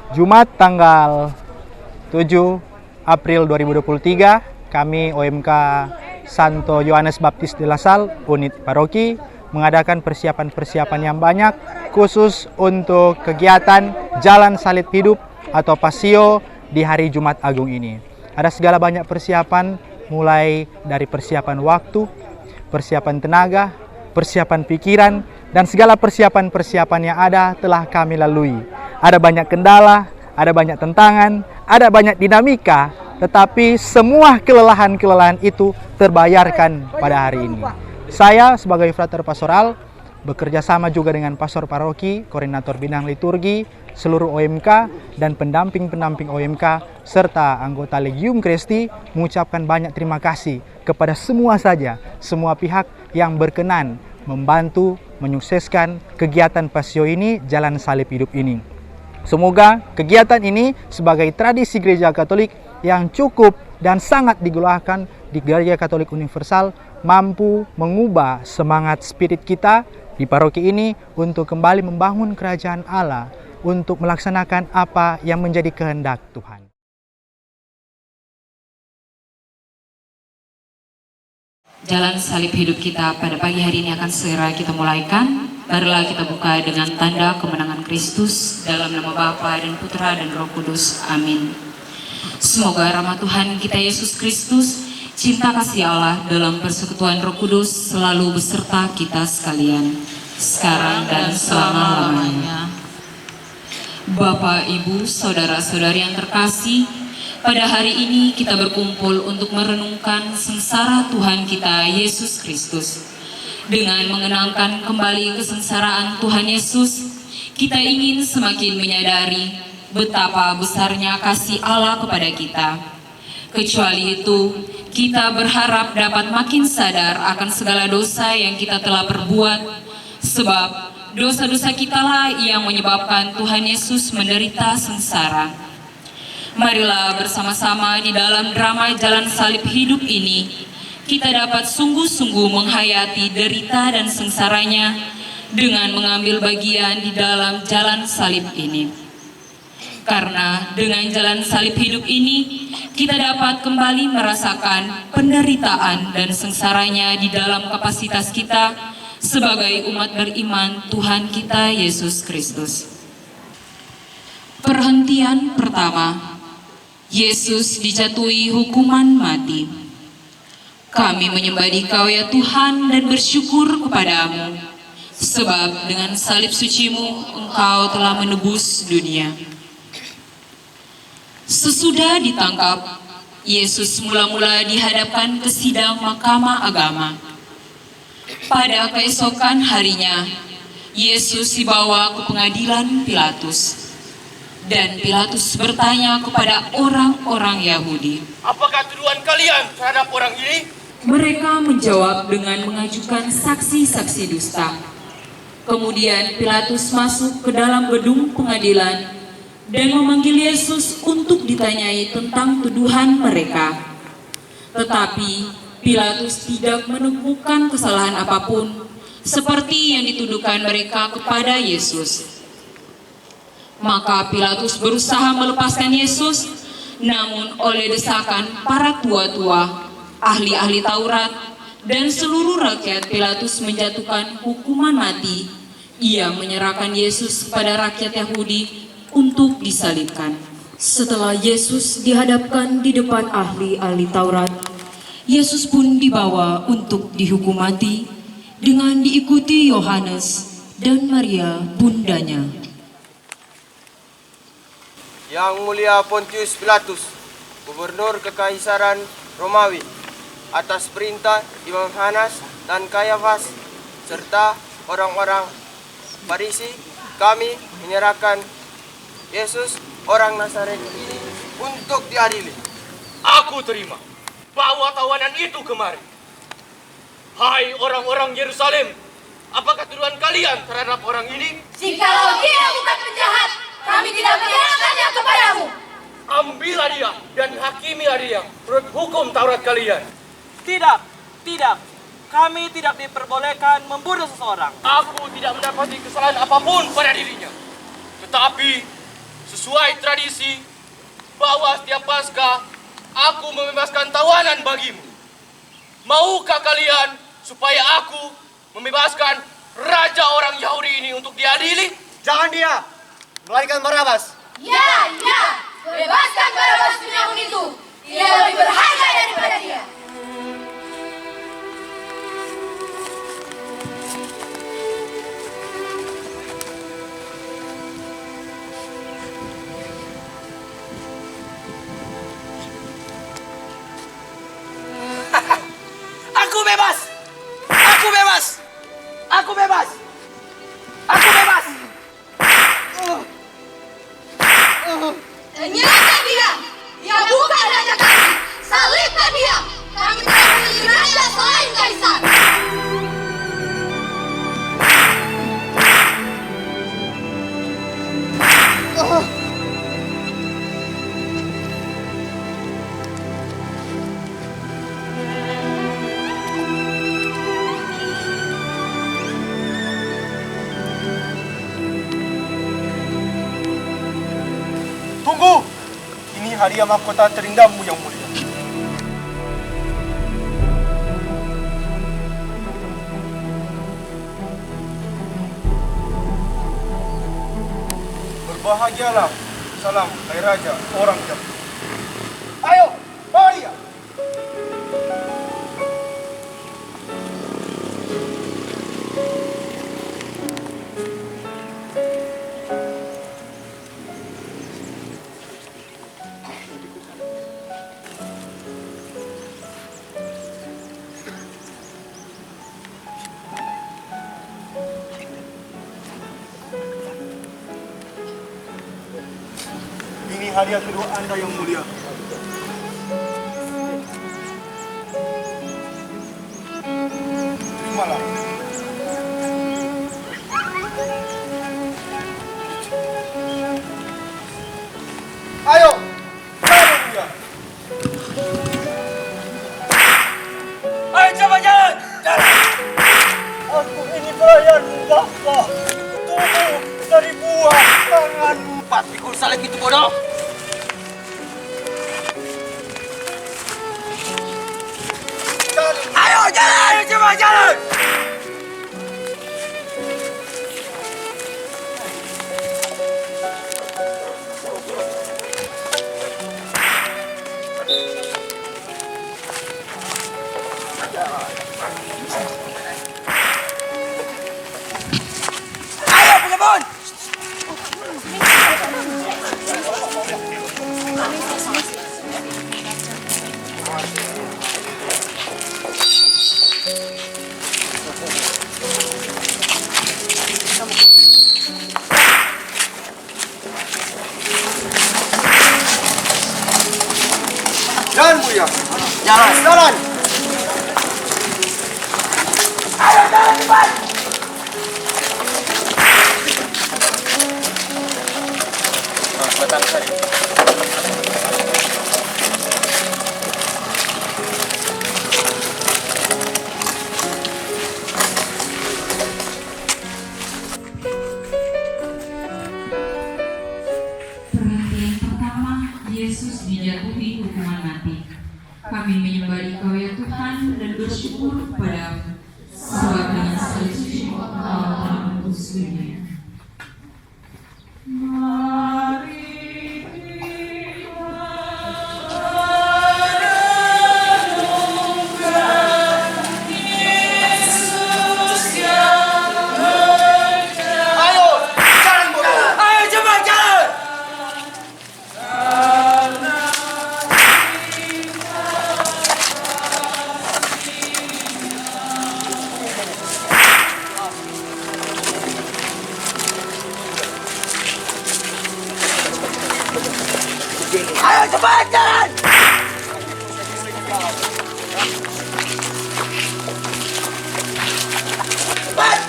Jumat tanggal 7 April 2023, kami OMK Santo Yohanes Baptis de la Salle, unit paroki, mengadakan persiapan-persiapan yang banyak khusus untuk kegiatan Jalan Salib Hidup atau Pasio di hari Jumat Agung ini. Ada segala banyak persiapan, mulai dari persiapan waktu, persiapan tenaga, persiapan pikiran, dan segala persiapan-persiapan yang ada telah kami lalui. Ada banyak kendala, ada banyak tantangan, ada banyak dinamika, tetapi semua kelelahan-kelelahan itu terbayarkan pada hari ini. Saya sebagai frater pastoral bekerja sama juga dengan pastor paroki, koordinator bidang liturgi, seluruh OMK, dan pendamping-pendamping OMK, serta anggota Legium Christi mengucapkan banyak terima kasih kepada semua pihak yang berkenan membantu menyukseskan kegiatan Pasio ini, Jalan Salib Hidup ini. Semoga kegiatan ini sebagai tradisi Gereja Katolik yang cukup dan sangat digelorakan di Gereja Katolik Universal mampu mengubah semangat spirit kita di paroki ini untuk kembali membangun kerajaan Allah, untuk melaksanakan apa yang menjadi kehendak Tuhan. Jalan salib hidup kita pada pagi hari ini akan segera kita mulaikan. Marilah kita buka dengan tanda kemenangan Kristus dalam nama Bapa dan Putra dan Roh Kudus. Amin. Semoga rahmat Tuhan kita Yesus Kristus, cinta kasih Allah dalam persekutuan Roh Kudus selalu beserta kita sekalian, sekarang dan selama-lamanya. Bapak, Ibu, saudara-saudari yang terkasih, pada hari ini kita berkumpul untuk merenungkan sengsara Tuhan kita Yesus Kristus. Dengan mengenangkan kembali kesengsaraan Tuhan Yesus, kita ingin semakin menyadari betapa besarnya kasih Allah kepada kita. Kecuali itu, kita berharap dapat makin sadar akan segala dosa yang kita telah perbuat, sebab dosa-dosa kitalah yang menyebabkan Tuhan Yesus menderita sengsara. Marilah bersama-sama di dalam drama Jalan Salib Hidup ini, kita dapat sungguh-sungguh menghayati derita dan sengsaranya dengan mengambil bagian di dalam jalan salib ini. Karena dengan jalan salib hidup ini, kita dapat kembali merasakan penderitaan dan sengsaranya di dalam kapasitas kita sebagai umat beriman Tuhan kita Yesus Kristus. Perhentian pertama, Yesus dijatuhi hukuman mati. Kami menyembah Dikau ya Tuhan dan bersyukur kepadamu, sebab dengan salib suci-Mu Engkau telah menebus dunia. Sesudah ditangkap, Yesus mula-mula dihadapkan ke sidang Mahkamah Agama. Pada keesokan harinya, Yesus dibawa ke pengadilan Pilatus. Dan Pilatus bertanya kepada orang-orang Yahudi, "Apakah tuduhan kalian terhadap orang ini?" Mereka menjawab dengan mengajukan saksi-saksi dusta. Kemudian Pilatus masuk ke dalam gedung pengadilan dan memanggil Yesus untuk ditanyai tentang tuduhan mereka. Tetapi Pilatus tidak menemukan kesalahan apapun seperti yang dituduhkan mereka kepada Yesus. Maka Pilatus berusaha melepaskan Yesus, namun oleh desakan para tua-tua, ahli-ahli Taurat, dan seluruh rakyat Pilatus menjatuhkan hukuman mati. Ia menyerahkan Yesus kepada rakyat Yahudi untuk disalibkan. Setelah Yesus dihadapkan di depan ahli-ahli Taurat, Yesus pun dibawa untuk dihukum mati dengan diikuti Yohanes dan Maria bundanya. Yang Mulia Pontius Pilatus, Gubernur Kekaisaran Romawi, atas perintah Imam Hanas dan Kayafas, serta orang-orang Farisi, kami menyerahkan Yesus, orang Nazaret ini untuk diadili. Aku terima. Bawa tawanan itu kemari. Hai orang-orang Yerusalem, apakah tuduhan kalian terhadap orang ini? Jikalau dia bukan penjahat, kami tidak menyerahkannya kepadamu. Ambillah dia dan hakimilah dia menurut hukum Taurat kalian. Tidak. Kami tidak diperbolehkan membunuh seseorang. Aku tidak mendapati kesalahan apapun pada dirinya. Tetapi sesuai tradisi bahwa setiap Paskah aku membebaskan tawanan bagimu. Maukah kalian supaya aku membebaskan raja orang Yahudi ini untuk diadili? Jangan dia, melainkan Barabas. Ya, ya, bebaskan Barabas penyamun itu. Dia lebih berharga daripada dia. Aku bebas! Aku bebas! Aku bebas! Aku bebas! Nyalakan dia! Dia bukan raja kami! Salibkan dia! Kami tidak memiliki raja selain Kaisar! Tunggu! Ini hadiah mahkota terindahmu yang mulia. Berbahagialah. Salam dari Raja orang Yahudi. Ayo, bawa dia! Ini hadiah kedua Anda yang mulia. Terimalah. Ayo, jalan dia. Ayo coba jalan! Jalan! Aku ini pelayanmu, Bapa. Tunggu dari buah tanganmu. Empat pikul salib itu bodoh! Ayo jalan! Ayo coba jalan! Ayo pengebun! Jalan, Buya. Jalan! Jalan. Ayo jalan cepat! Batang sari. Perhentian pertama, Yesus dijatuhi hukuman mati. Kami menyembah Engkau ya Tuhan dan bersyukur padamu, sebab dengan salib suci Engkau telah menebus dunia. Ayo, jalan, Buya. Ayo cepat jalan! Ayo cepat jalan! Cepat!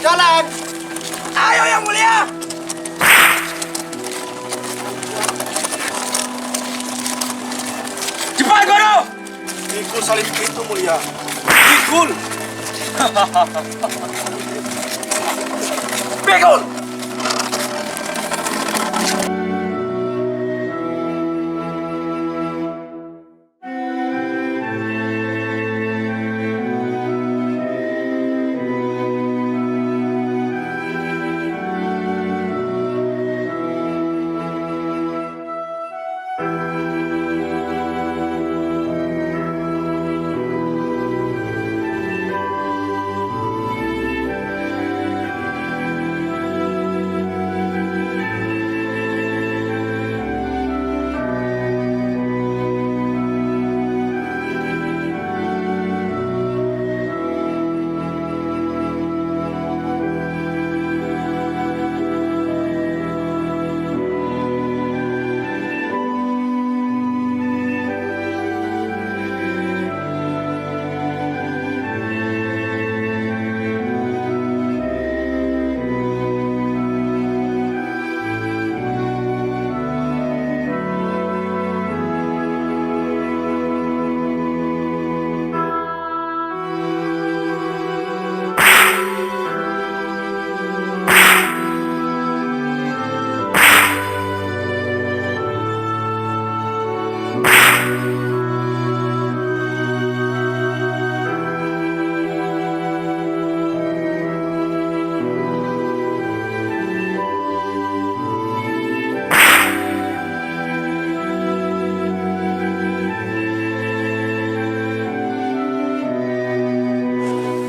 jalan. Ayo yang mulia. Cepat guru. Pikul salib itu mulia. Pikul. Pikul.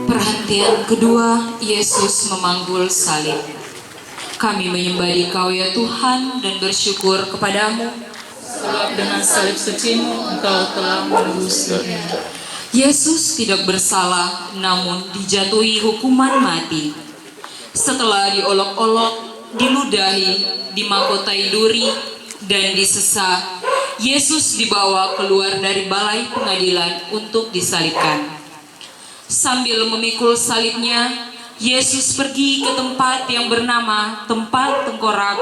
Perhentian kedua, Yesus memanggul salib. Kami menyembah Dikau ya Tuhan dan bersyukur kepadamu, sebab dengan salib suci-Mu Engkau telah menebus dunia. Yesus tidak bersalah, namun dijatuhi hukuman mati. Setelah diolok-olok, diludahi, dimahkotai duri, dan disesah, Yesus dibawa keluar dari balai pengadilan untuk disalibkan. Sambil memikul salibnya, Yesus pergi ke tempat yang bernama tempat tengkorak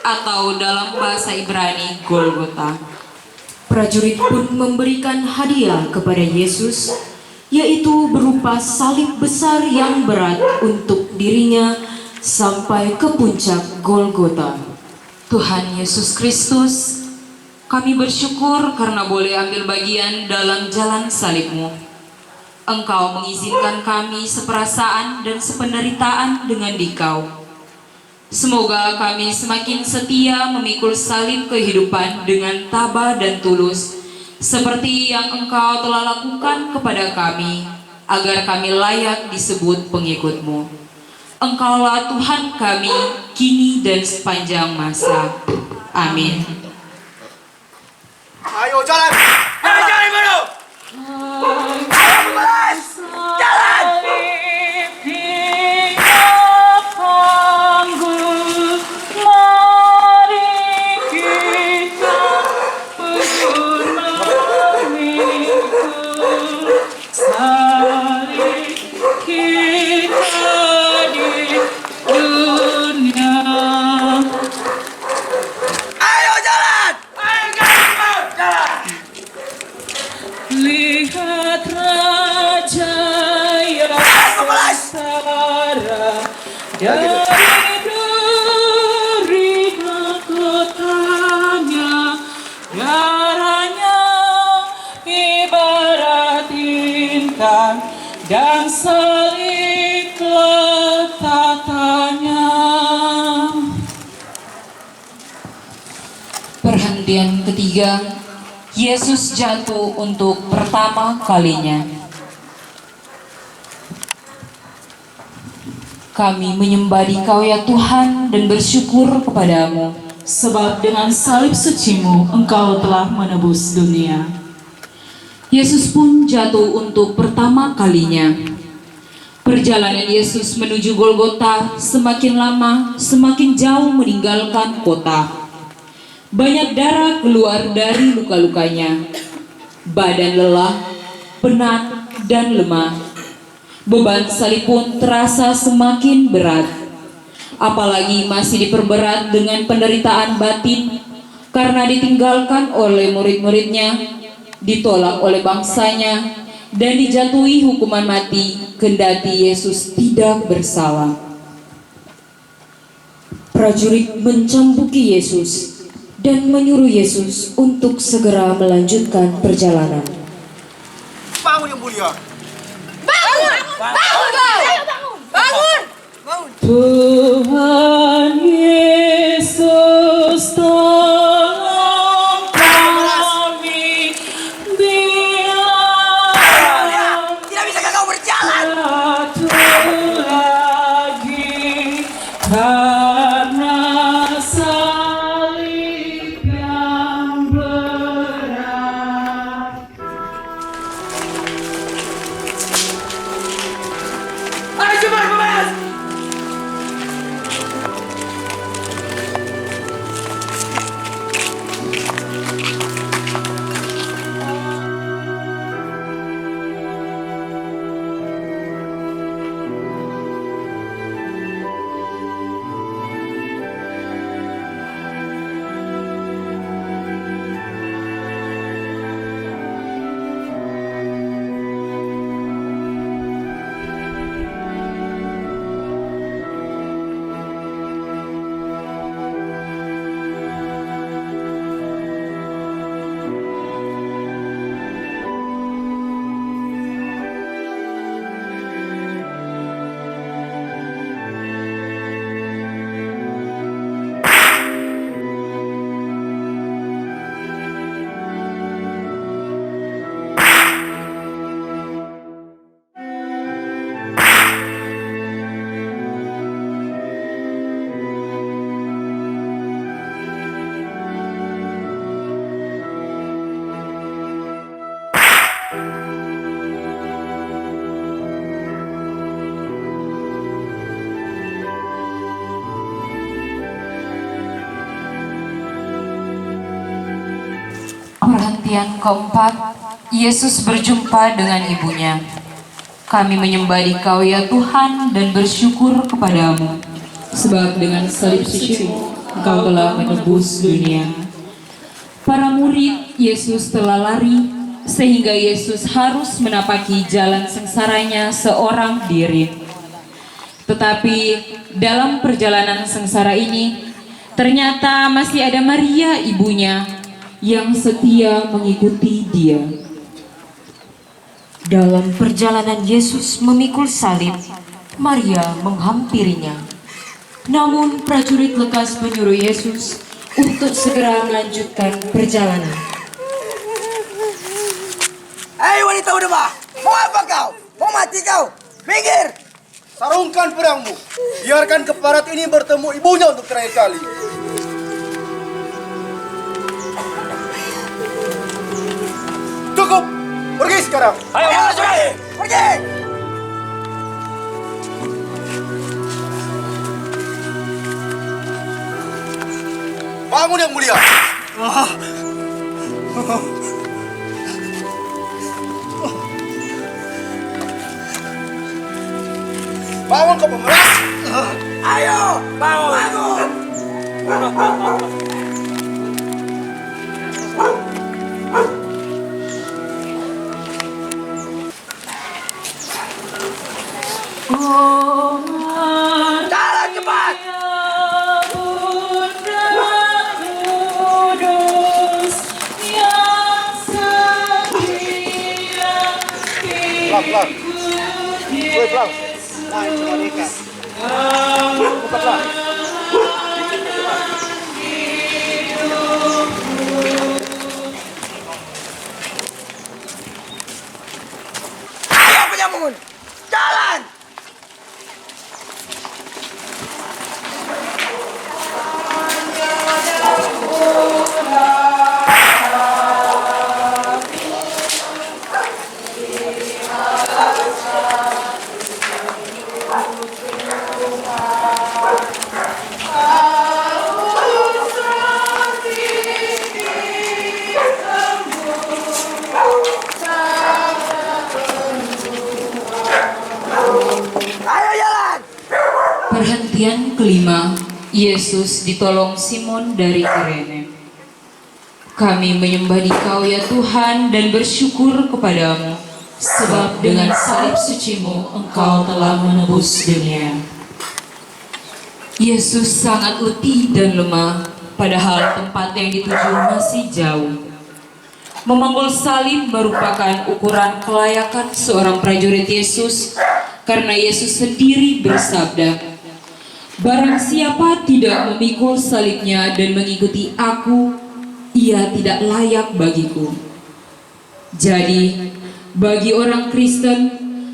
atau dalam bahasa Ibrani Golgota. Prajurit pun memberikan hadiah kepada Yesus, yaitu berupa salib besar yang berat untuk dirinya sampai ke puncak Golgota. Tuhan Yesus Kristus, kami bersyukur karena boleh ambil bagian dalam jalan salib-Mu. Engkau mengizinkan kami seperasaan dan sependeritaan dengan Dikau. Semoga kami semakin setia memikul salib kehidupan dengan tabah dan tulus, seperti yang Engkau telah lakukan kepada kami, agar kami layak disebut pengikut-Mu. Engkaulah Tuhan kami, kini dan sepanjang masa. Amin. Ayo jalan. Ayo jalan guru. Ayo pembalas. Jalan. Ayo jalan. Ayo jalan. Jalan. Lihat Raja yang sengsara dari mahkotanya, darahnya ibarat intan dan salib letakannya. Perhentian ketiga, Yesus jatuh untuk pertama kalinya. Kami menyembah Dikau ya Tuhan dan bersyukur kepadamu, Sebab dengan salib suci-Mu Engkau telah menebus dunia. Yesus pun jatuh untuk pertama kalinya. Perjalanan Yesus menuju Golgota semakin lama, semakin jauh meninggalkan kota. Banyak darah keluar dari luka-lukanya. Badan lelah, penat, dan lemah. Beban salib pun terasa semakin berat. Apalagi masih diperberat dengan penderitaan batin karena ditinggalkan oleh murid-muridnya, ditolak oleh bangsanya, dan dijatuhi hukuman mati kendati Yesus tidak bersalah. Prajurit mencambuki Yesus dan menyuruh Yesus untuk segera melanjutkan perjalanan. Bangun yang mulia. Bangun! Bangun kau! Bangun! Tuhan Yesus tolong kami bila Tidak bisa kau berjalan. jatuh lagi karena salib yang berat. Ayo cepat bebas. Perhentian keempat, Yesus berjumpa dengan ibunya. Kami menyembah Dikau ya Tuhan dan bersyukur kepadamu, sebab dengan salib suci-Mu Engkau telah menebus dunia. Para murid Yesus telah lari, sehingga Yesus harus menapaki jalan sengsaranya seorang diri. Tetapi dalam perjalanan sengsara ini, ternyata masih ada Maria ibunya yang setia mengikuti dia. Dalam perjalanan Yesus memikul salib, Maria menghampirinya. Namun prajurit lekas menyuruh Yesus untuk segera melanjutkan perjalanan. Hei wanita udema, mau apa kau? Mau mati kau? Minggir! Sarungkan pedangmu. Biarkan keparat ini bertemu ibunya untuk terakhir kali. Cukup. Pergi sekarang. Ayo pergi! Pergi! Bangun yang mulia. Bangun kau pemeras. Ayo! Bangun! Jalan cepat! Pelan-pelan. Gue pelan. Nah, itu mereka. Buka pelan. Ayo penyamun! Jalan! Perhentian kelima, Yesus ditolong Simon dari Kirene. Kami menyembah Dikau ya Tuhan dan bersyukur kepadamu, Sebab dengan salib sucimu Engkau telah menebus dunia. Yesus sangat letih dan lemah, padahal tempat yang dituju masih jauh. Memanggul salib merupakan ukuran kelayakan seorang prajurit Yesus, karena Yesus sendiri bersabda, "Barang siapa tidak memikul salibnya dan mengikuti aku, ia tidak layak bagiku." Jadi, bagi orang Kristen,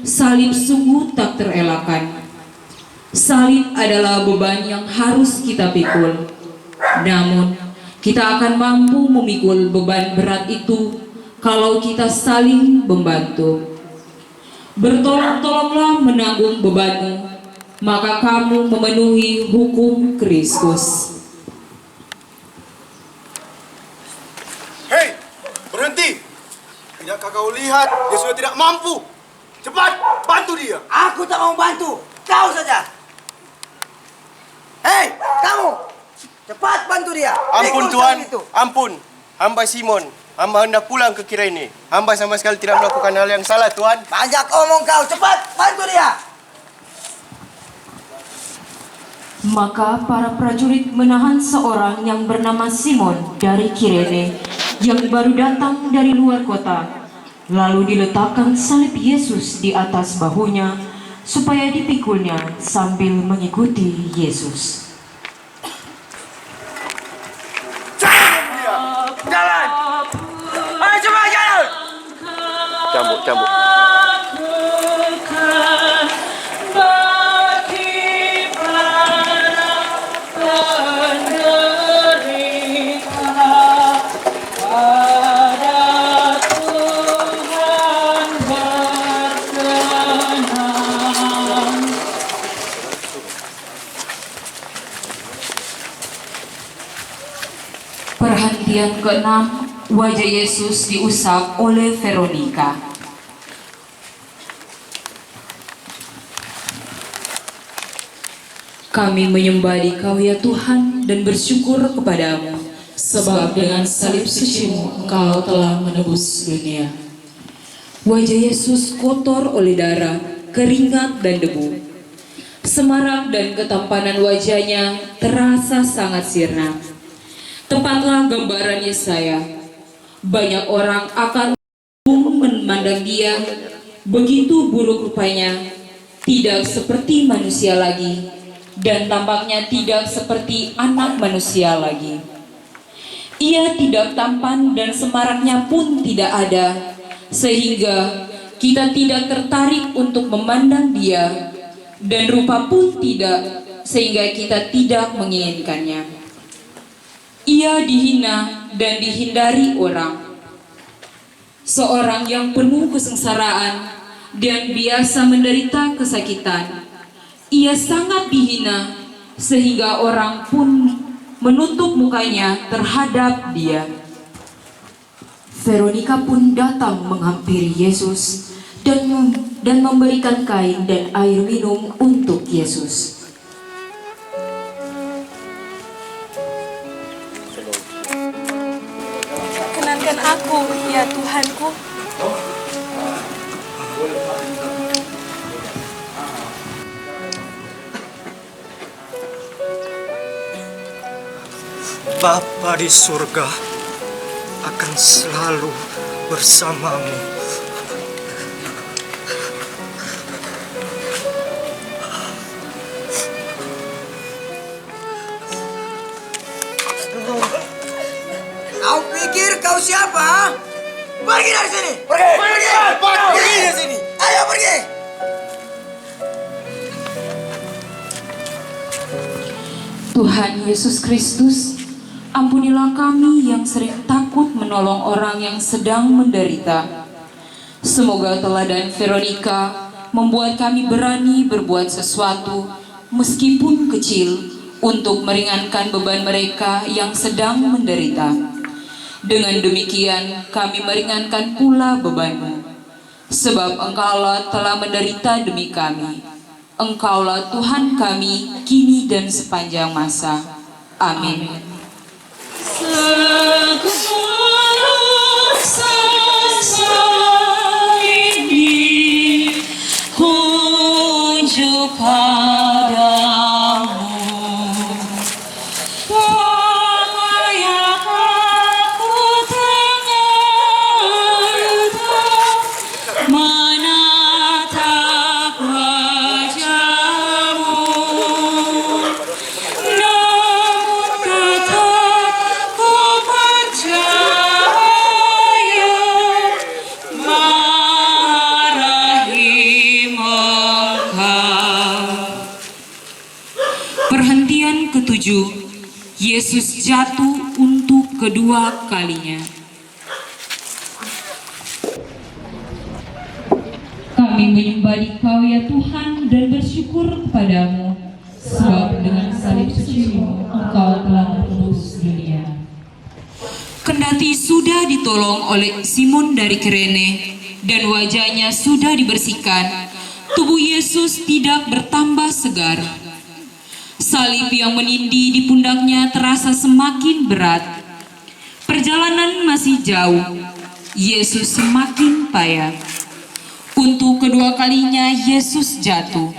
salib sungguh tak terelakkan. Salib adalah beban yang harus kita pikul. Namun, kita akan mampu memikul beban berat itu kalau kita saling membantu. Bertolong-tolonglah menanggung bebanmu, maka kamu memenuhi hukum Kristus. Hei, berhenti! Tidakkah kau lihat dia sudah tidak mampu? Cepat, bantu dia! Aku tak mau bantu. Kau saja. Hei, kamu! Cepat bantu dia. Ampun Pikul Tuhan, salib itu. ampun. Hamba Simon, hamba hendak pulang ke Kirene. Hamba sama sekali tidak melakukan hal yang salah Tuhan. Banyak omong kau. Cepat bantu dia. Maka para prajurit menahan seorang yang bernama Simon dari Kirene yang baru datang dari luar kota. Lalu diletakkan salib Yesus di atas bahunya supaya dipikulnya sambil mengikuti Yesus. Jalan. Ayo cepat jalan. Cambuk. Perhentian keenam, wajah Yesus diusap oleh Veronika. Kami menyembah Dikau ya Tuhan dan bersyukur kepadamu, Sebab dengan salib sucimu Engkau telah menebus dunia. wajah Yesus kotor oleh darah, keringat dan debu. Semarak dan ketampanan wajahnya terasa sangat sirna. Tepatlah gambaran Yesaya. Banyak orang akan memandang dia, begitu buruk rupanya, tidak seperti manusia lagi, dan tampaknya tidak seperti anak manusia lagi. Ia tidak tampan dan semaraknya pun tidak ada, sehingga kita tidak tertarik untuk memandang dia, dan rupa pun tidak, sehingga kita tidak menginginkannya. Ia dihina dan dihindari orang. Seorang yang penuh kesengsaraan dan biasa menderita kesakitan. Ia sangat dihina sehingga orang pun menutup mukanya terhadap dia. Veronika pun datang menghampiri Yesus dan memberikan kain dan air minum untuk Yesus. Perkenankan aku, ya Tuhanku. Bapa di surga akan selalu bersamamu. Kau pikir kau siapa? Pergi dari sini. Pergi dari sini. Ayo pergi. Tuhan Yesus Kristus, ampunilah kami yang sering takut menolong orang yang sedang menderita. Semoga teladan Veronika membuat kami berani berbuat sesuatu meskipun kecil untuk meringankan beban mereka yang sedang menderita. Dengan demikian kami meringankan pula bebanmu, sebab Engkaulah telah menderita demi kami. Engkaulah Tuhan kami, kini dan sepanjang masa. Amin. Segenap sangsa ini kunjuk padamu, layak aku tengah menatap wajahmu, namun tetap ku percaya marahi Engkau. Perhentian ketujuh, Yesus jatuh untuk kedua kalinya. Kami menyembah Dikau ya Tuhan dan bersyukur kepadamu, sebab dengan salib suci-Mu Engkau telah menebus dunia. Kendati sudah ditolong oleh Simon dari Kirene dan wajahnya sudah dibersihkan, tubuh Yesus tidak bertambah segar. Salib yang menindih di pundaknya terasa semakin berat. Perjalanan masih jauh. Yesus semakin payah. Untuk kedua kalinya Yesus jatuh.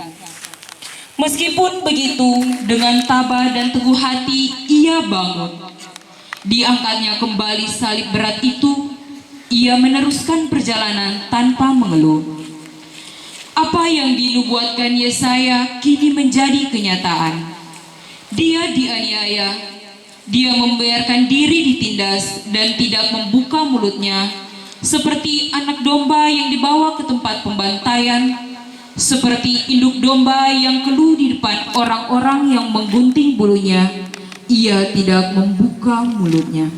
Meskipun begitu, dengan tabah dan teguh hati ia bangun. Diangkatnya kembali salib berat itu, ia meneruskan perjalanan tanpa mengeluh. Apa yang dinubuatkan Yesaya kini menjadi kenyataan. Dia dianiaya, dia membiarkan diri ditindas dan tidak membuka mulutnya, seperti anak domba yang dibawa ke tempat pembantaian, seperti induk domba yang keluh di depan orang-orang yang menggunting bulunya, ia tidak membuka mulutnya.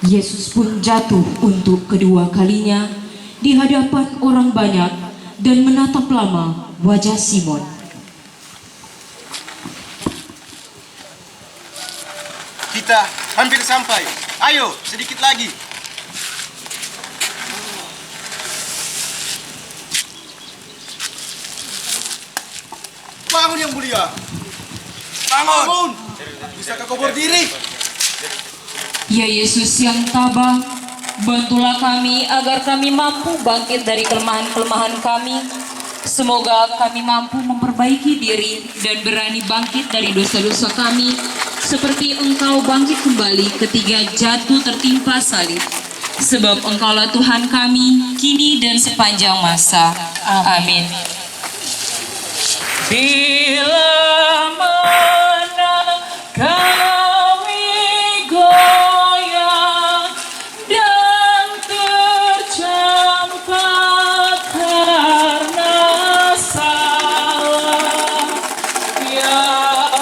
Yesus pun jatuh untuk kedua kalinya di hadapan orang banyak dan menatap lama wajah Simon. Kita hampir sampai. Ayo, sedikit lagi. Bangun yang mulia. Bangun. Bisakah kau berdiri? Ya Yesus yang tabah, bantulah kami agar kami mampu bangkit dari kelemahan-kelemahan kami. Semoga kami mampu memperbaiki diri dan berani bangkit dari dosa-dosa kami, seperti Engkau bangkit kembali ketika jatuh tertimpa salib. Sebab Engkaulah Tuhan kami, kini dan sepanjang masa. Amin. Bila mana kami goyah dan tercampak karena salah, ya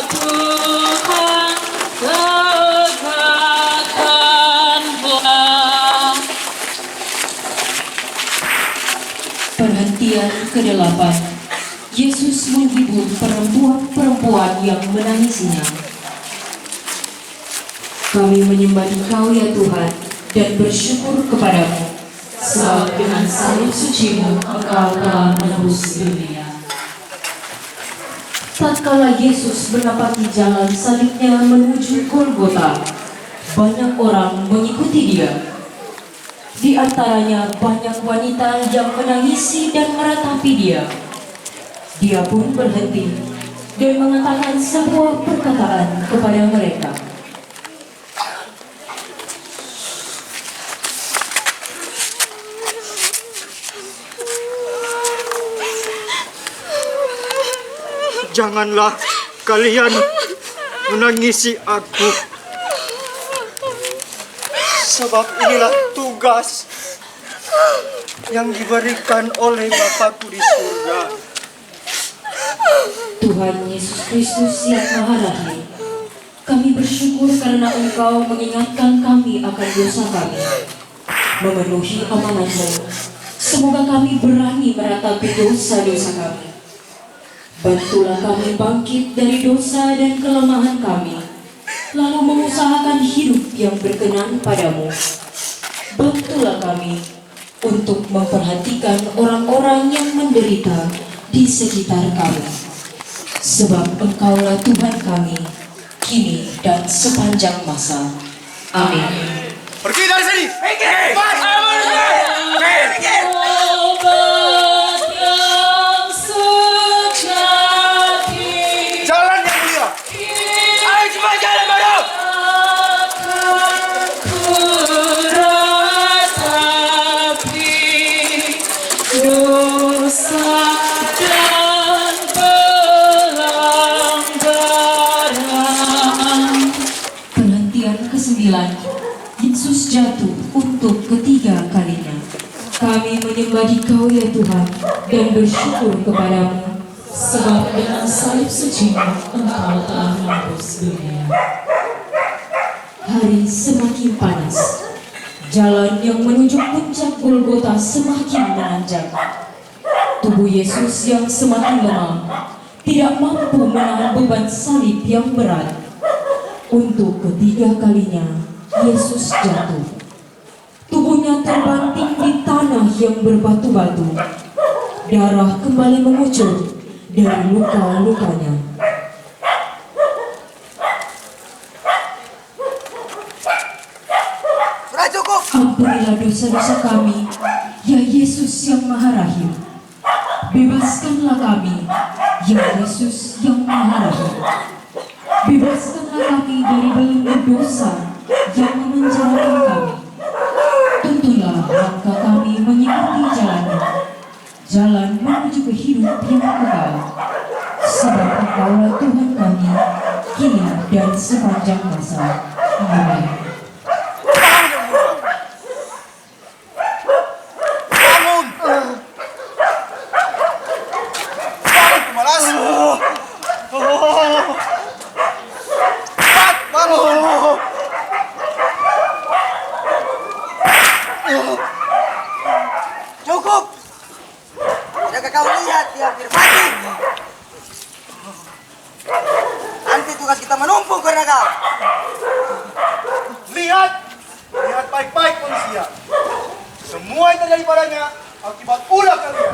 Tuhan tegakkanlah. Perhentian ke-8. Yesus menghibur perempuan-perempuan yang menangisinya. Kami menyembah Dikau ya Tuhan dan bersyukur kepadamu, sebab dengan salib suci-Mu Engkau telah menebus dunia. Tatkala Yesus menapaki jalan salibnya menuju Golgota, banyak orang mengikuti dia. Di antaranya banyak wanita yang menangisi dan meratapi dia. Dia pun berhenti dan mengatakan sebuah perkataan kepada mereka. Janganlah kalian menangisi aku. Sebab inilah tugas yang diberikan oleh Bapakku di surga. Tuhan Yesus Kristus yang Maha Rahim, kami bersyukur karena Engkau mengingatkan kami akan dosa kami. Memenuhi amanat-Mu, semoga kami berani meratapi dosa-dosa kami. Bantulah kami bangkit dari dosa dan kelemahan kami, lalu mengusahakan hidup yang berkenan padamu. Bantulah kami untuk memperhatikan orang-orang yang menderita di sekitar kami. Sebab Engkaulah Tuhan kami, kini dan sepanjang masa. Amin. Pergi dari sini. Cepat. Jalan yang mulia. Ayo cepat jalan baru. Perhentian ke-9. Yesus jatuh untuk ketiga kalinya. Kami menyembah Dikau ya Tuhan dan bersyukur kepadamu, Sebab dengan salib sucimu Engkau telah menebus dunia. hari semakin panas. Jalan yang menuju puncak Golgota semakin menanjak. Tubuh Yesus yang semakin lemah tidak mampu menahan beban salib yang berat. Untuk ketiga kalinya, Yesus jatuh. Tubuhnya terbanting di tanah yang berbatu-batu. Darah kembali mengucur dari luka-lukanya. Sudah cukup. Ampunilah dosa-dosa kami, ya Yesus yang Maha Rahim. Bebaskanlah kami, ya Yesus yang Maha Rahim. Bebaskanlah kami dari belenggu dosa yang memenjarakan kami. Tuntunlah langkah kami mengikuti jalan-Mu, jalan menuju ke hidup yang kekal. Sebab Engkaulah Tuhan kami, kini dan sepanjang masa. Amin. Bangun. Bangun pemalas. Cepat bangun. Cukup. Tidakkah kau lihat dia hampir mati? Nanti tugas kita menumpuk karena kau. Lihat. Lihat baik-baik manusia. Semua yang terjadi padanya akibat ulah kalian.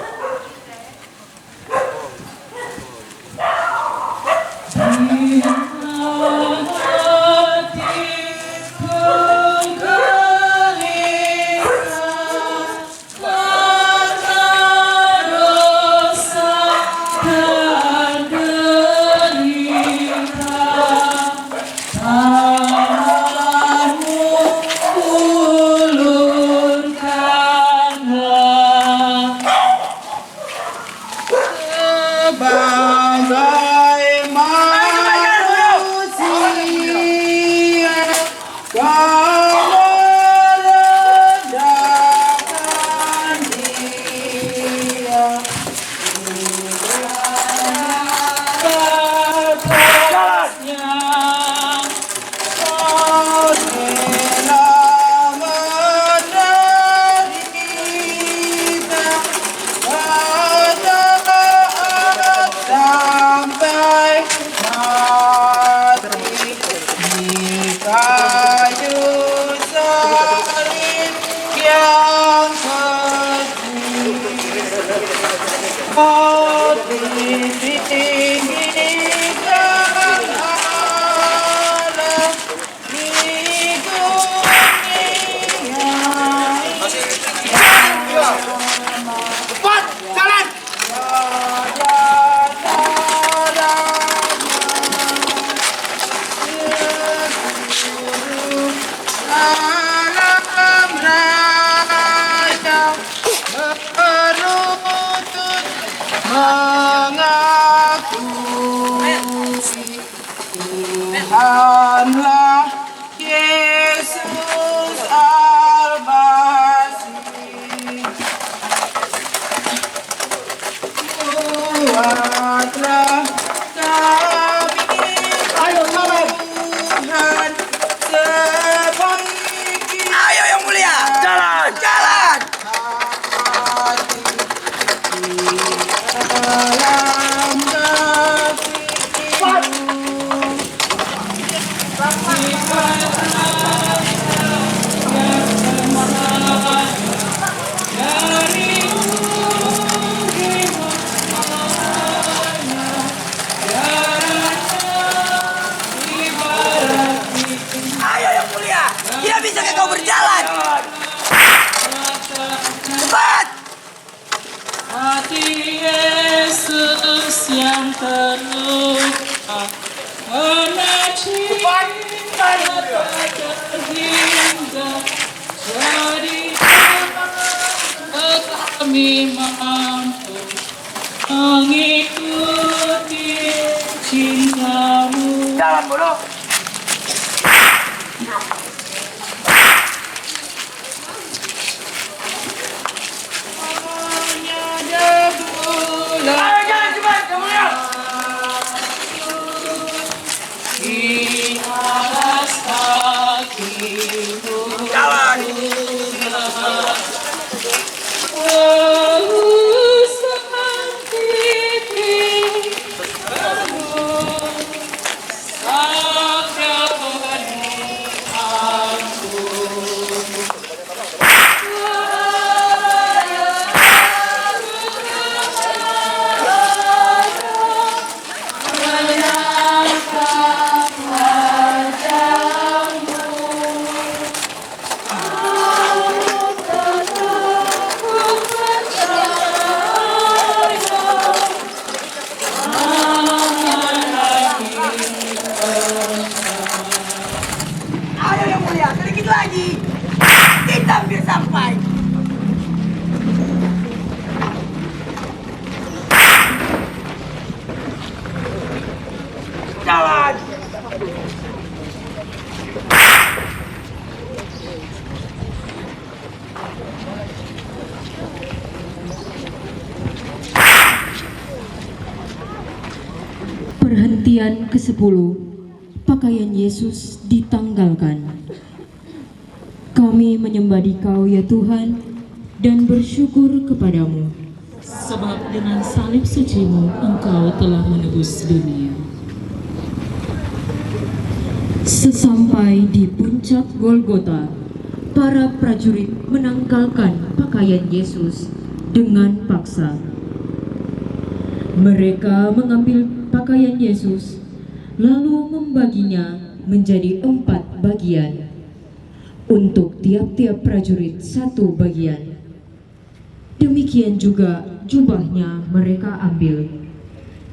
Cepat, jalan. Tuhanlah Yesus Al-Masih. Buatlah kami Tuhan sebaik. Ayo yang mulia, jalan, jalan. Dalam hati. yang terluka karena cinta terhingga jadi kami mampu mengikuti cintamu. Jalan bodoh. Ayo jalan cepat, kamu lihat. Di atas kakimu. Jalan. Ayo yang mulia, sedikit lagi. Kita hampir sampai. Jalan. Perhentian ke-10. Pakaian Yesus ditanggalkan. Kami menyembah Dikau ya Tuhan dan bersyukur kepadamu. Sebab dengan salib sucimu Engkau telah menebus dunia. Sesampai di puncak Golgota, para prajurit menanggalkan pakaian Yesus dengan paksa. Mereka mengambil pakaian Yesus lalu membaginya menjadi 4 bagian. Untuk tiap-tiap prajurit 1 bagian. Demikian juga jubahnya mereka ambil.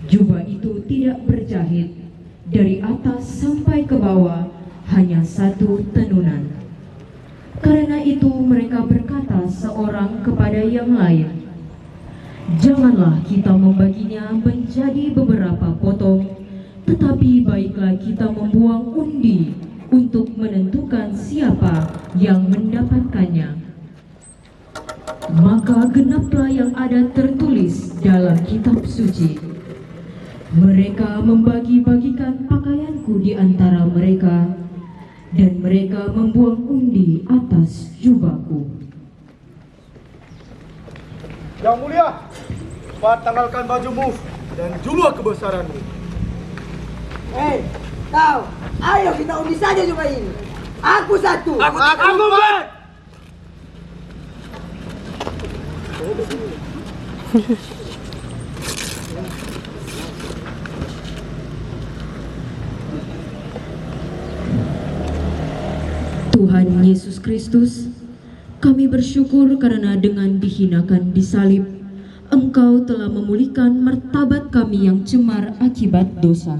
Jubah itu tidak berjahit, dari atas sampai ke bawah hanya 1 tenunan. Karena itu mereka berkata seorang kepada yang lain, "Janganlah kita membaginya menjadi beberapa potong, tetapi baiklah kita membuang undi untuk menentukan siapa yang mendapatkannya." Maka genaplah yang ada tertulis dalam kitab suci. Mereka membagi-bagikan pakaianku di antara mereka, dan mereka membuang undi atas jubahku. Yang mulia, cepat tanggalkan bajumu dan jubah kebesaranmu. Hei, kau, ayo kita undi saja coba ini. Aku 1. Aku 4. Tuhan Yesus Kristus, kami bersyukur karena dengan dihinakan di salib, Engkau telah memulihkan martabat kami yang cemar akibat dosa.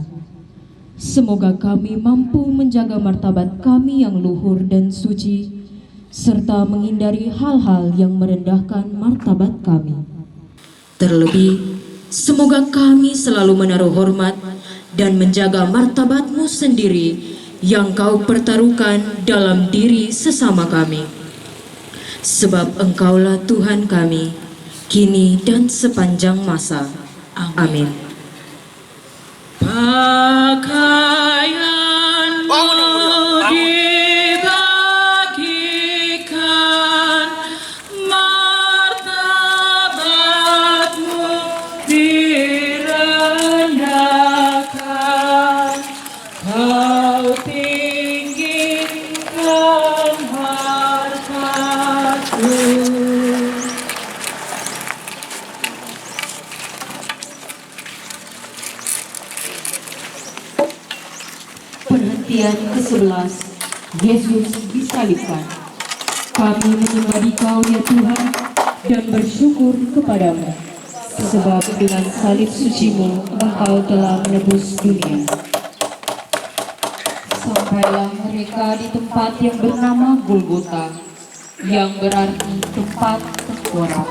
Semoga kami mampu menjaga martabat kami yang luhur dan suci, serta menghindari hal-hal yang merendahkan martabat kami. Terlebih, semoga kami selalu menaruh hormat dan menjaga martabat-Mu sendiri yang Kau pertaruhkan dalam diri sesama kami. Sebab Engkaulah Tuhan kami, kini dan sepanjang masa. Amin. Pakaianmu dibagikan, martabatmu direndahkan, kau tinggikan hartaku. Perhentian ke-11. Yesus disalibkan. Kami menyembah Dikau ya Tuhan dan bersyukur kepadamu. sebab dengan salib sucimu Engkau telah menebus dunia. Sampailah mereka di tempat yang bernama Golgota, yang berarti tempat tengkorak.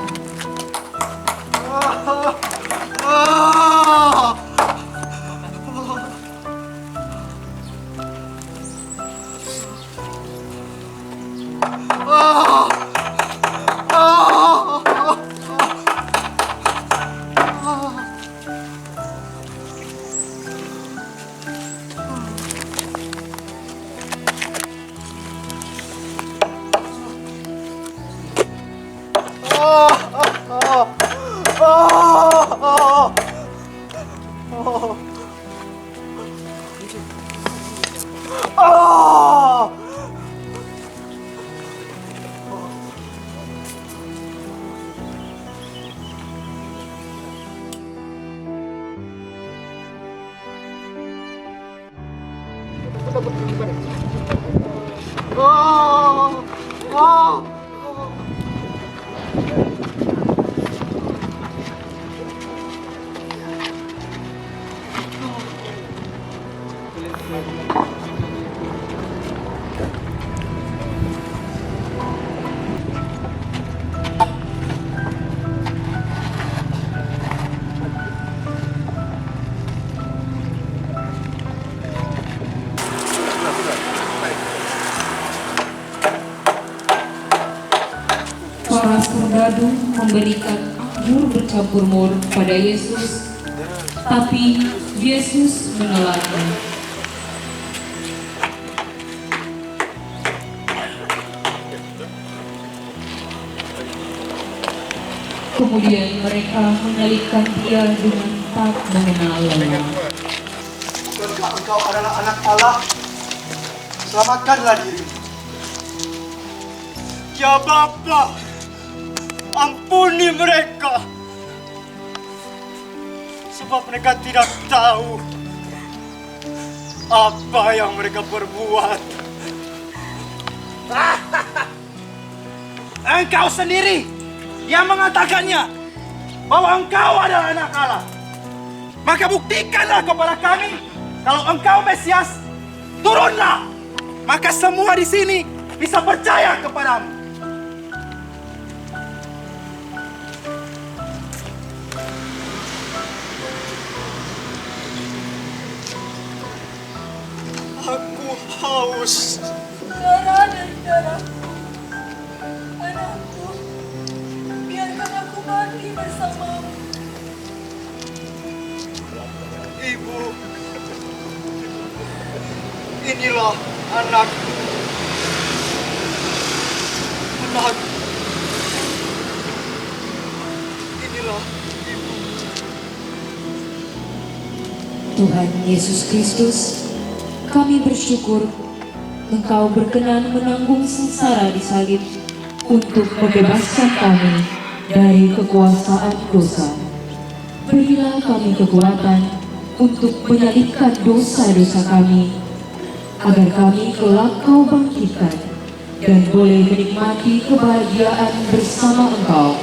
Para serdadu memberikan anggur bercampur mur pada Yesus, tapi Yesus menelannya. Kemudian mereka menyalibkan dia dengan tak mengenal lelah. Bukankah engkau adalah anak Allah? Selamatkanlah diri. Ya Bapa, ampuni mereka, sebab mereka tidak tahu apa yang mereka perbuat. Engkau sendiri yang mengatakannya bahwa engkau adalah anak Allah. Maka buktikanlah kepada kami kalau engkau Mesias, turunlah. Maka semua di sini bisa percaya kepadamu. Aku haus. Darah dan darah. Anakku, biarkan aku mati bersamamu. Ibu, inilah anak. Anak. Inilah ibu. Tuhan Yesus Kristus, kami bersyukur Engkau berkenan menanggung sengsara di salib untuk membebaskan kami dari kekuasaan dosa. Berilah kami kekuatan untuk menyalibkan dosa-dosa kami, agar kami kelak Kau bangkitkan dan boleh menikmati kebahagiaan bersama Engkau.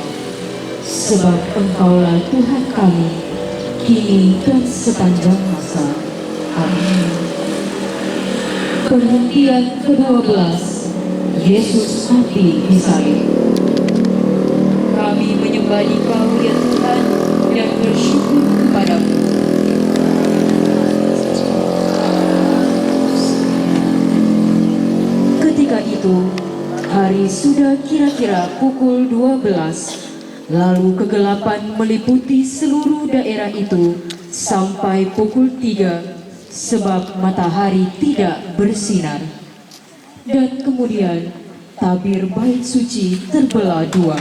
Sebab Engkaulah Tuhan kami, kini dan sepanjang masa. Amin. Penghentian ke-12, Yesus mati di salib. Kami menyembah Engkau ya Tuhan dan bersyukur kepadamu. Ketika itu, hari sudah kira-kira pukul 12, lalu kegelapan meliputi seluruh daerah itu sampai pukul 3, sebab matahari tidak bersinar. Dan kemudian tabir bait suci terbelah dua.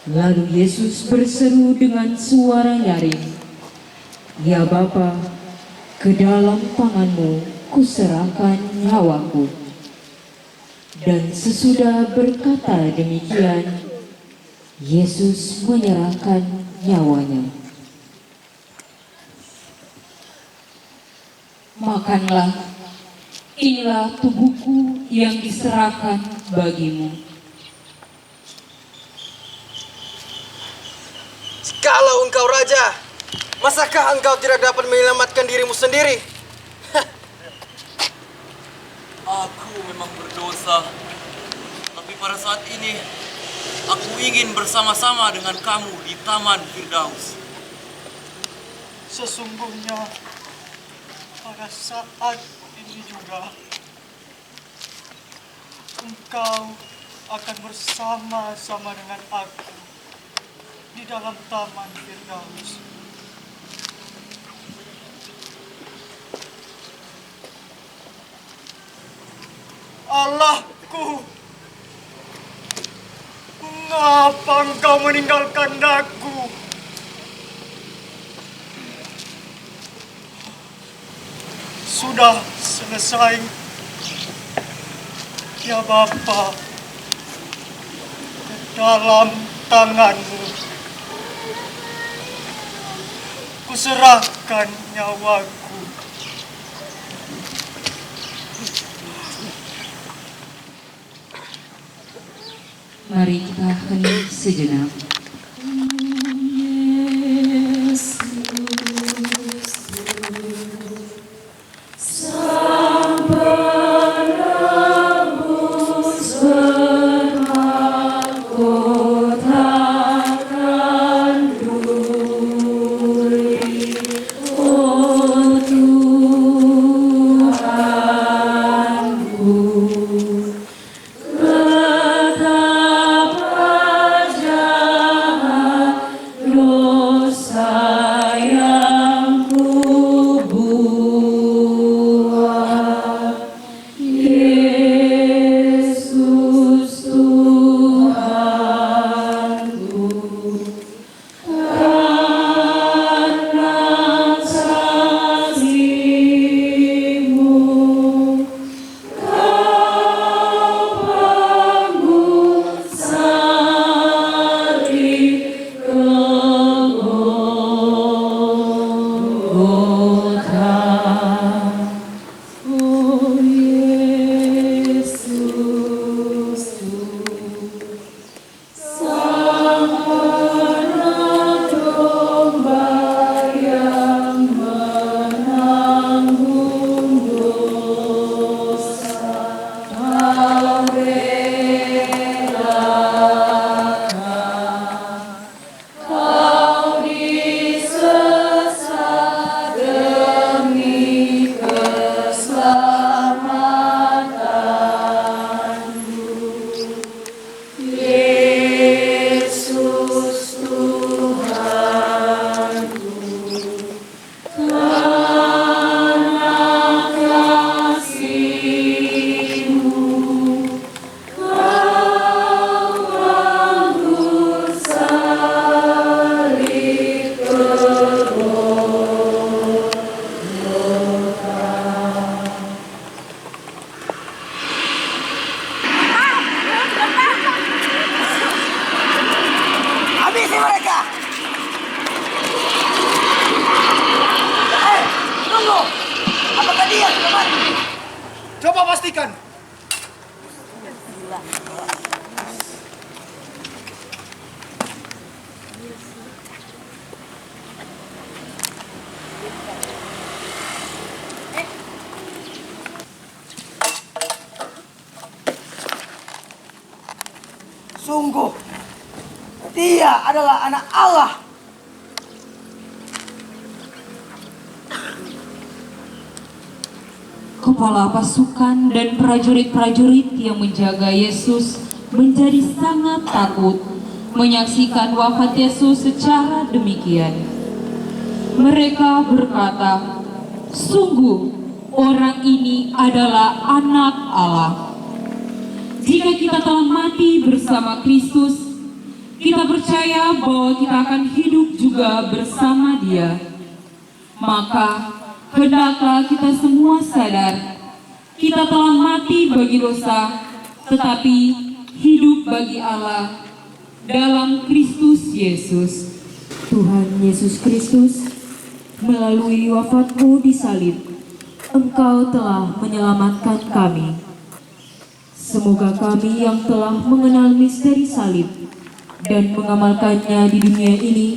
Lalu Yesus berseru dengan suara nyaring, "Ya Bapa, ke dalam tangan-Mu kuserahkan nyawaku." Dan sesudah berkata demikian, Yesus menyerahkan nyawanya. Makanlah, inilah tubuhku yang diserahkan bagimu. Jikalau engkau raja, masakah engkau tidak dapat menyelamatkan dirimu sendiri? Aku memang berdosa, tapi pada saat ini aku ingin bersama-sama dengan kamu di Taman Firdaus. Sesungguhnya pada saat ini juga engkau akan bersama-sama dengan aku di dalam Taman Firdaus. Allahku, mengapa engkau meninggalkan aku? Sudah selesai, ya Bapa, ke dalam tanganmu kuserahkan nyawaku. Mari kita hening sejenak. Habisi mereka! Tunggu! Apakah dia sudah mati? Coba pastikan. Sungguh, dia adalah anak Allah. Kepala pasukan dan prajurit-prajurit yang menjaga Yesus menjadi sangat takut menyaksikan wafat Yesus secara demikian. Mereka berkata, "Sungguh, orang ini adalah anak Allah." Jika kita telah mati bersama Kristus, kita percaya bahwa kita akan hidup juga bersama Dia. Maka, hendaklah kita semua sadar, kita telah mati bagi dosa, tetapi hidup bagi Allah dalam Kristus Yesus. Tuhan Yesus Kristus, melalui wafat-Mu di salib, Engkau telah menyelamatkan kami. Semoga kami yang telah mengenal misteri salib dan mengamalkannya di dunia ini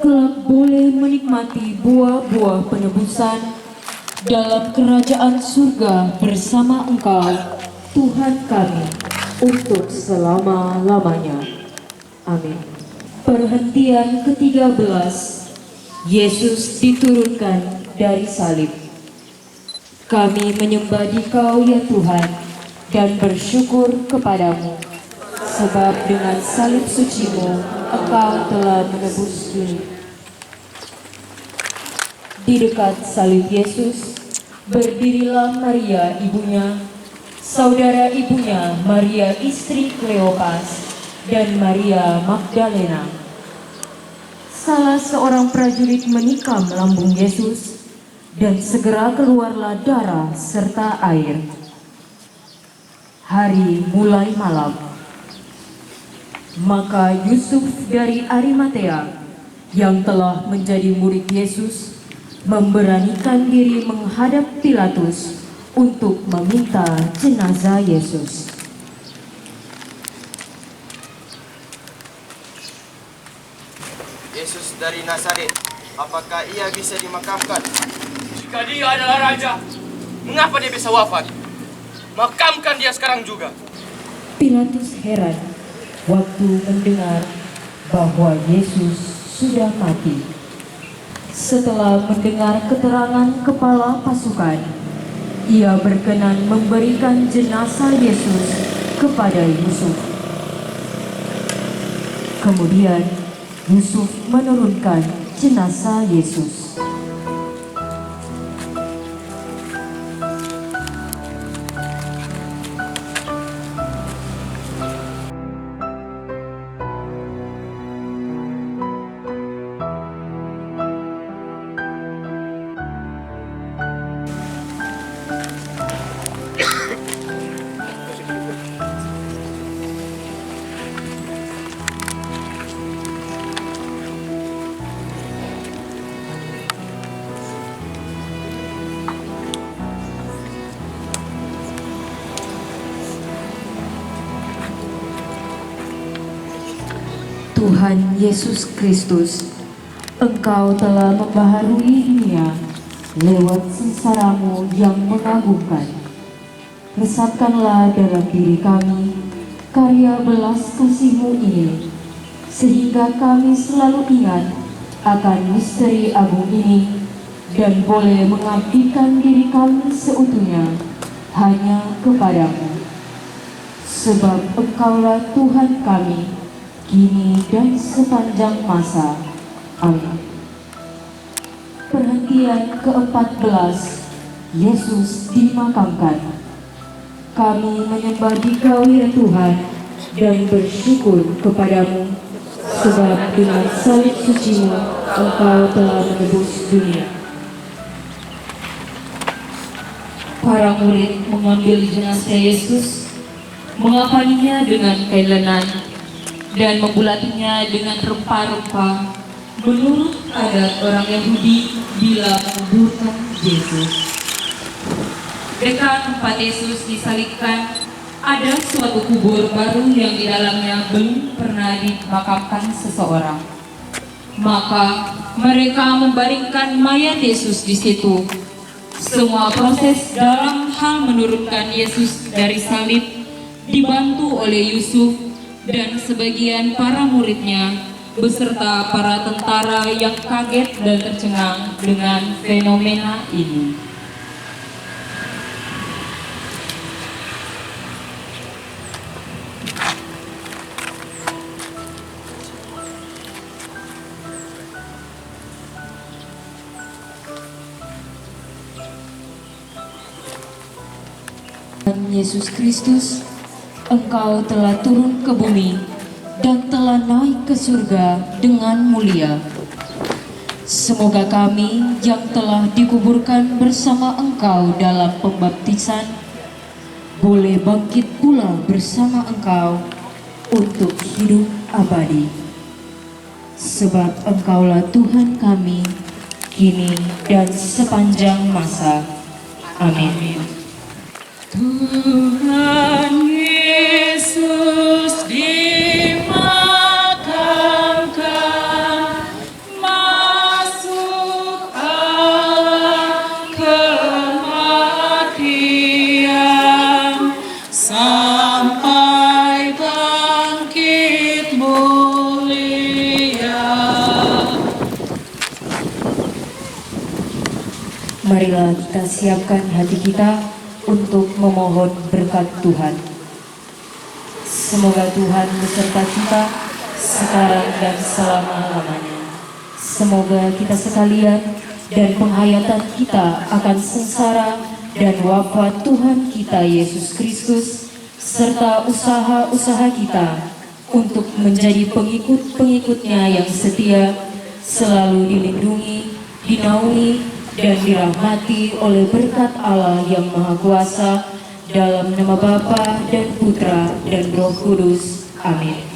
kelak boleh menikmati buah-buah penebusan dalam kerajaan surga bersama Engkau, Tuhan kami, untuk selama-lamanya. Amin. Perhentian ke-13, Yesus diturunkan dari salib. Kami menyembah Dikau ya Tuhan dan bersyukur kepadamu, sebab dengan salib suci-Mu Engkau telah menebus dunia. Di dekat salib Yesus berdirilah Maria ibunya, saudara ibunya Maria istri Kleopas, dan Maria Magdalena. Salah seorang prajurit menikam lambung Yesus, dan segera keluarlah darah serta air. Hari mulai malam. Maka Yusuf dari Arimatea, yang telah menjadi murid Yesus, memberanikan diri menghadap Pilatus untuk meminta jenazah Yesus. Yesus dari Nazaret, apakah ia bisa dimakamkan? Jika dia adalah raja, mengapa dia bisa wafat? Makamkan dia sekarang juga. Pilatus heran waktu mendengar bahwa Yesus sudah mati. Setelah mendengar keterangan kepala pasukan, ia berkenan memberikan jenazah Yesus kepada Yusuf. Kemudian Yusuf menurunkan jenazah Yesus. Tuhan Yesus Kristus, Engkau telah membaharui dunia lewat sengsara-Mu yang mengagumkan. Resapkanlah dalam diri kami karya belas kasih-Mu ini, sehingga kami selalu ingat akan misteri agung ini dan boleh mengabdikan diri kami seutuhnya hanya kepadamu. Sebab Engkaulah Tuhan kami, kini dan sepanjang masa. Amin. Perhentian ke-14, Yesus dimakamkan. Kami menyembah Dikau ya Tuhan dan bersyukur kepadamu, sebab dengan salib suci-Mu Engkau telah menebus dunia. Para murid mengambil jenazah Yesus, mengapaninya dengan kain lenan, dan membulatinya dengan rempah-rempah menurut adat orang Yahudi bila menguburkan Yesus. Dekat tempat Yesus disalibkan ada suatu kubur baru yang di dalamnya belum pernah dimakamkan seseorang. Maka mereka membaringkan mayat Yesus di situ. Semua proses dalam hal menurunkan Yesus dari salib dibantu oleh Yusuf dan sebagian para muridnya beserta para tentara yang kaget dan tercengang dengan fenomena ini. Yesus Kristus, Engkau telah turun ke bumi dan telah naik ke surga dengan mulia. Semoga kami yang telah dikuburkan bersama Engkau dalam pembaptisan boleh bangkit pula bersama Engkau untuk hidup abadi. Sebab Engkaulah Tuhan kami, kini dan sepanjang masa. Amin. Tuhan Yesus dimakamkan, marilah kita siapkan hati kita untuk memohon berkat Tuhan. Semoga Tuhan beserta kita sekarang dan selama-lamanya. Semoga kita sekalian dan penghayatan kita akan sengsara dan wafat Tuhan kita Yesus Kristus, serta usaha-usaha kita untuk menjadi pengikut-pengikutnya yang setia, selalu dilindungi, dinaungi, dan dirahmati oleh berkat Allah yang Maha Kuasa, dalam nama Bapa dan Putra dan Roh Kudus. Amin.